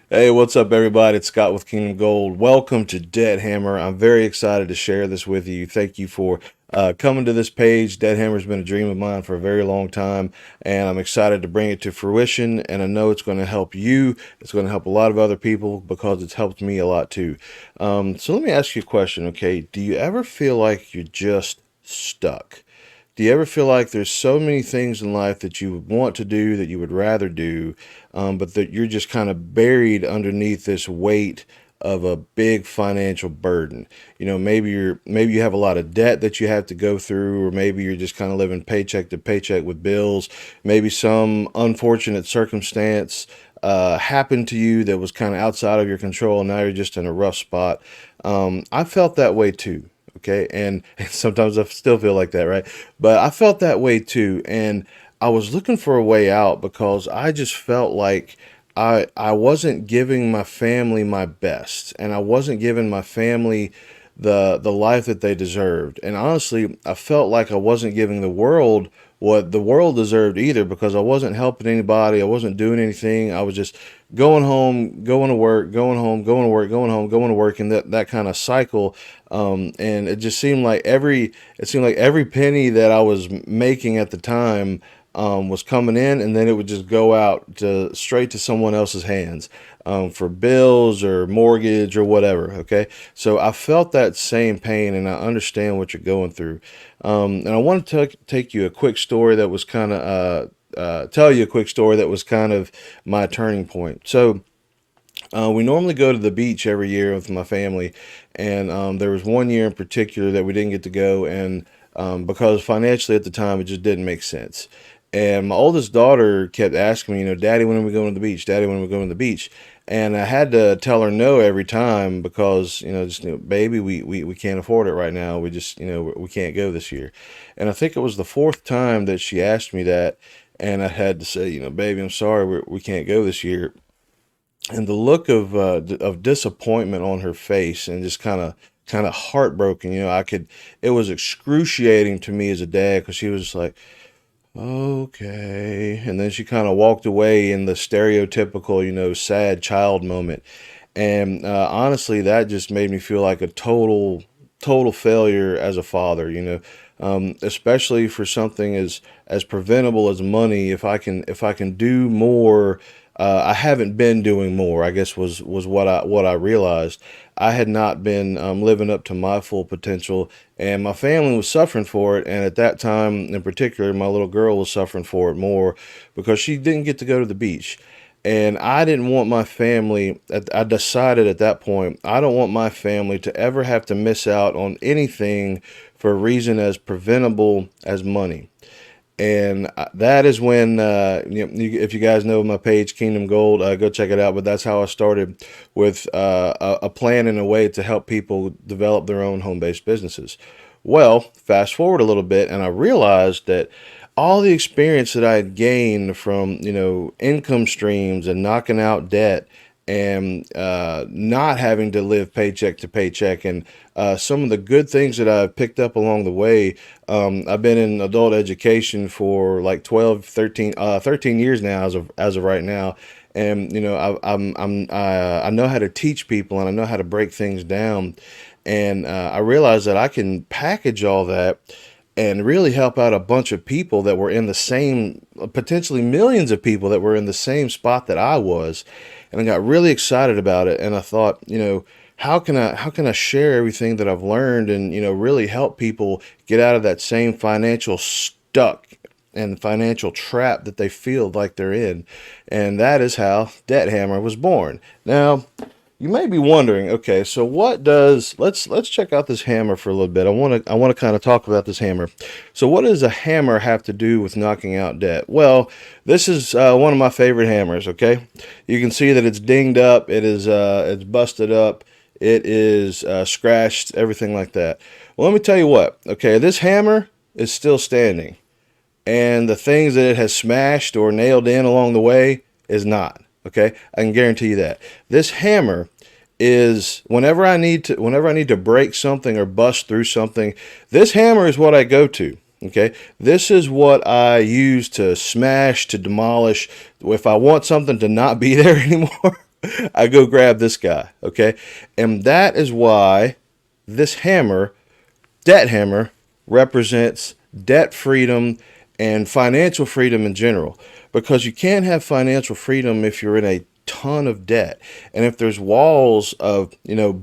Hey, what's up, everybody? It's Scott with Kingdom Gold. Welcome to Debthammer. I'm very excited to share this with you. Thank you for coming to this page. Debthammer's been a dream of mine for a very long time, and I'm excited to bring it to fruition. And I know it's going to help you. It's going to help a lot of other people because it's helped me a lot too. So let me ask you a question, okay? Do you ever feel like you're just stuck? Do you ever feel like there's so many things in life that you would want to do that you would rather do, but that you're just kind of buried underneath this weight of a big financial burden? You know, maybe you have a lot of debt that you have to go through, or maybe you're just kind of living paycheck to paycheck with bills. Maybe some unfortunate circumstance happened to you that was kind of outside of your control, and now you're just in a rough spot. I felt that way too. Okay. And sometimes I still feel like that, right? But I felt that way too. And I was looking for a way out because I just felt like I wasn't giving my family my best, and I wasn't giving my family the life that they deserved. And honestly, I felt like I wasn't giving the world what the world deserved either, because I wasn't helping anybody. I wasn't doing anything. I was just going home, going to work, going home, going to work, going home, going to work, and that kind of cycle. And it just seemed like every penny that I was making at the time was coming in, and then it would just go out to straight to someone else's hands for bills or mortgage or whatever. Okay, so I felt that same pain, and I understand what you're going through. And I want to take you a quick story that was kind of tell you a quick story that was kind of my turning point. So we normally go to the beach every year with my family, and there was one year in particular that we didn't get to go, and because financially at the time it just didn't make sense. And my oldest daughter kept asking me, Daddy, when are we going to the beach? Daddy, when are we going to the beach? And I had to tell her no every time because, baby, we can't afford it right now. We just, we can't go this year. And I think it was the fourth time that she asked me that, and I had to say, baby, I'm sorry, we can't go this year. And the look of disappointment on her face, and just kind of heartbroken. It was excruciating to me as a dad, because she was just like, okay, and then she kind of walked away in the stereotypical, sad child moment. And honestly, that just made me feel like a total failure as a father. Especially for something as preventable as money. If I can do more, I haven't been doing more, I guess, was what I realized. I had not been living up to my full potential, and my family was suffering for it. And at that time, in particular, my little girl was suffering for it more because she didn't get to go to the beach. And I didn't want my family, I decided at that point, I don't want my family to ever have to miss out on anything for a reason as preventable as money. And that is when, if you guys know my page, Kingdom Gold, go check it out. But that's how I started with a plan and a way to help people develop their own home based businesses. Well, fast forward a little bit, and I realized that all the experience that I had gained from, income streams and knocking out debt, and not having to live paycheck to paycheck, and some of the good things that I've picked up along the way. I've been in adult education for like 12, 13, 13 years now, as of right now. And I know how to teach people, and I know how to break things down. And I realized that I can package all that and really help out a bunch of people that were in the same, potentially millions of people that were in the same spot that I was. And I got really excited about it. And I thought, how can I share everything that I've learned, and, really help people get out of that same financial stuck and financial trap that they feel like they're in. And that is how Debthammer was born. Now, you may be wondering, okay, so what does let's check out this hammer for a little bit. I want to kind of talk about this hammer. So what does a hammer have to do with knocking out debt? Well, this is one of my favorite hammers. Okay, you can see that it's dinged up. It's busted up. It is scratched, everything like that. Well, let me tell you what. Okay, this hammer is still standing, and the things that it has smashed or nailed in along the way is not. Okay, I can guarantee you that. This hammer is, whenever I need to break something or bust through something, this hammer is what I go to. Okay, this is what I use to smash, to demolish. If I want something to not be there anymore, I go grab this guy. Okay. And that is why this hammer, Debthammer, represents debt freedom and financial freedom in general. Because you can't have financial freedom if you're in a ton of debt. And if there's walls of,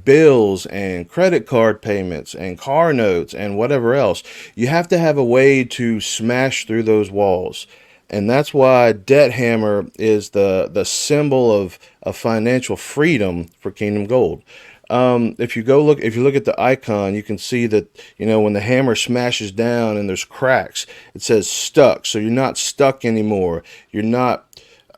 bills and credit card payments and car notes and whatever else, you have to have a way to smash through those walls. And that's why Debthammer is the symbol of financial freedom for Kingdom Gold. If you look at the icon, you can see that, when the hammer smashes down and there's cracks, it says stuck. So you're not stuck anymore. You're not,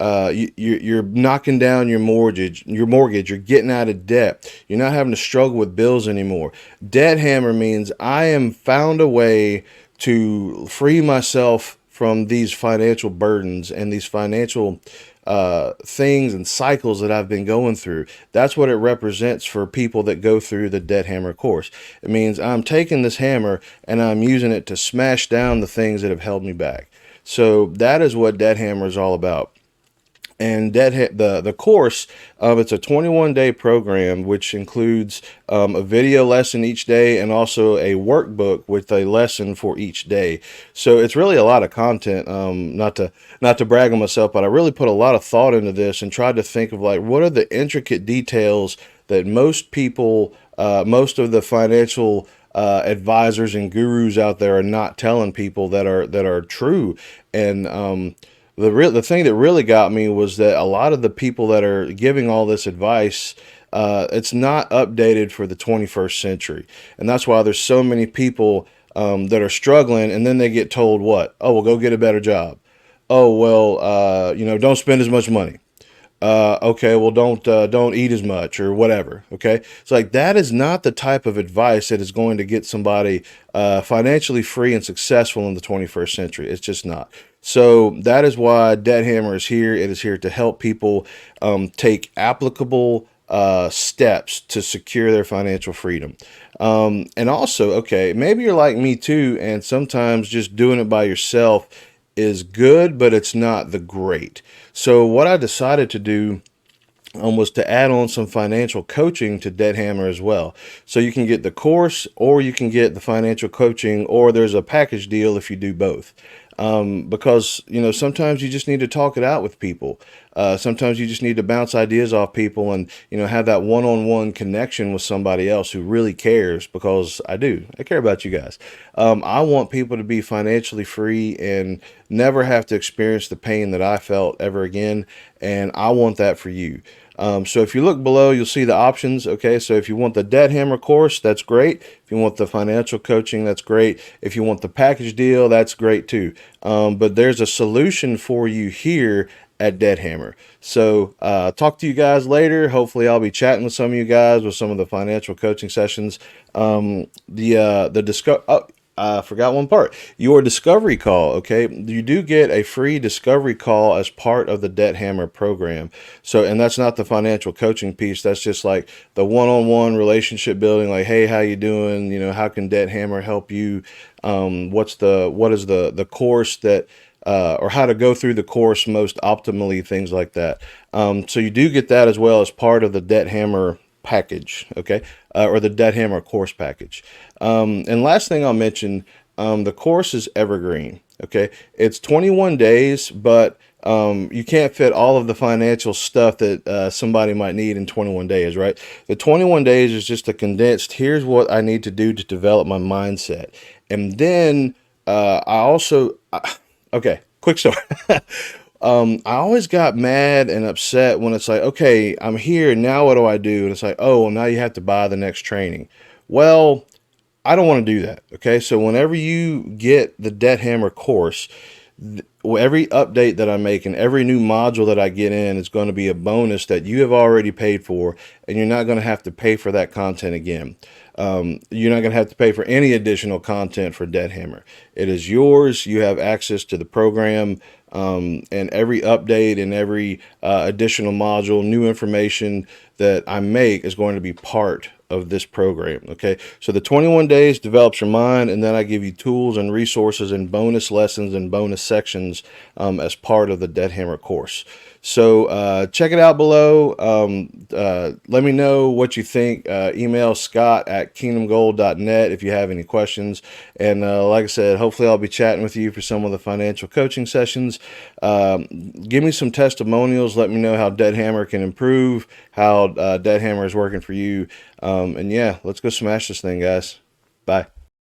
you're knocking down your mortgage. You're getting out of debt. You're not having to struggle with bills anymore. Debthammer means I am found a way to free myself from these financial burdens and these financial things and cycles that I've been going through. That's what it represents for people that go through the Debthammer course. It means I'm taking this hammer and I'm using it to smash down the things that have held me back. So that is what Debthammer is all about. And the course, it's a 21-day program, which includes a video lesson each day and also a workbook with a lesson for each day. So it's really a lot of content. Not to brag on myself, but I really put a lot of thought into this and tried to think of like what are the intricate details that most people, most of the financial advisors and gurus out there are not telling people that are true. And the thing that really got me was that a lot of the people that are giving all this advice, it's not updated for the 21st century, and that's why there's so many people that are struggling, and then they get told what? Oh, well, go get a better job. Oh, well, don't spend as much money. Okay, well, don't eat as much or whatever. Okay, it's like that is not the type of advice that is going to get somebody financially free and successful in the 21st century. It's just not. So that is why Debthammer is here. It is here to help people take applicable steps to secure their financial freedom. And also, okay, maybe you're like me too, and sometimes just doing it by yourself is good, but it's not the great. So what I decided to do was to add on some financial coaching to Debthammer as well. So you can get the course or you can get the financial coaching, or there's a package deal if you do both. Because, sometimes you just need to talk it out with people. Sometimes you just need to bounce ideas off people and, have that one-on-one connection with somebody else who really cares, because I do. I care about you guys. I want people to be financially free and never have to experience the pain that I felt ever again. And I want that for you. So if you look below, you'll see the options. Okay, so if you want the Debthammer course, that's great. If you want the financial coaching, that's great. If you want the package deal, that's great too. But there's a solution for you here at Debthammer. So talk to you guys later. Hopefully I'll be chatting with some of you guys with some of the financial coaching sessions. I forgot one part. Your discovery call, okay? You do get a free discovery call as part of the Debthammer program. So, and that's not the financial coaching piece. That's just like the one-on-one relationship building. Like, hey, how you doing? How can Debthammer help you? What is the course that, or how to go through the course most optimally, things like that. So you do get that as well as part of the Debthammer package, okay, or the Debthammer course package. And last thing I'll mention, the course is evergreen. Okay, it's 21 days, but you can't fit all of the financial stuff that somebody might need in 21 days, right? The 21 days is just a condensed. Here's what I need to do to develop my mindset, and then okay, quick story. I always got mad and upset when it's like, okay, I'm here, now what do I do? And it's like, oh, well, now you have to buy the next training. Well, I don't want to do that. Okay, so whenever you get the Debthammer course, every update that I make and every new module that I get in is going to be a bonus that you have already paid for, and you're not going to have to pay for that content again. You're not going to have to pay for any additional content for Debthammer. It is yours. You have access to the program, and every update and every additional module, new information that I make is going to be part of this program. Okay, so the 21 days develops your mind, and then I give you tools and resources and bonus lessons and bonus sections as part of the Debthammer course. So check it out below. Let me know what you think. Email scott@kingdomgold.net if you have any questions. And like I said, hopefully I'll be chatting with you for some of the financial coaching sessions. Um, Give me some testimonials. Let me know how Debthammer can improve, how Debthammer is working for you. And yeah, let's go smash this thing, guys. Bye.